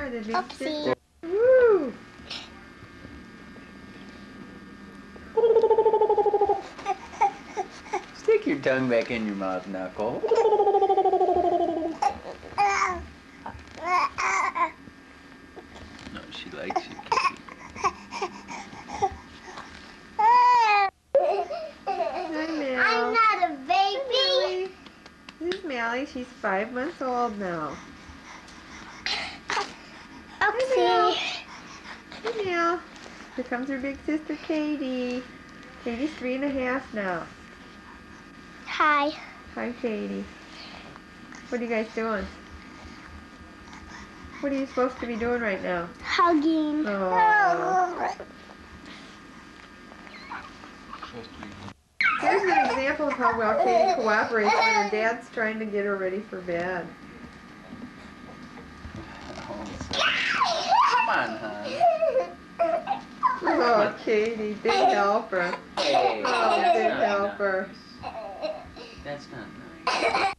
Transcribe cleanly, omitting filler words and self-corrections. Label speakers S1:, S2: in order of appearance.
S1: are the big
S2: Oopsie.
S1: sister. Woo!
S3: Stick your tongue back in your mouth, Knuckle. No, she likes you, Kitty.
S1: Hi, Mal.
S2: I'm not a baby.
S1: Mally. This is Mally. She's 5 months old now.
S2: Oopsie.
S1: Hey, Mal. Here comes her big sister, Katie. Katie's 3.5 now.
S2: Hi.
S1: Hi, Katie. What are you guys doing? What are you supposed to be doing right now?
S2: Hugging.
S1: Oh. Here's an example of how well Katie cooperates when her dad's trying to get her ready for bed.
S3: Come on, hon.
S1: Oh, Katie, big helper.
S3: Hey,
S1: Oh,
S3: that's
S1: big
S3: not
S1: helper.
S3: nice. That's not nice.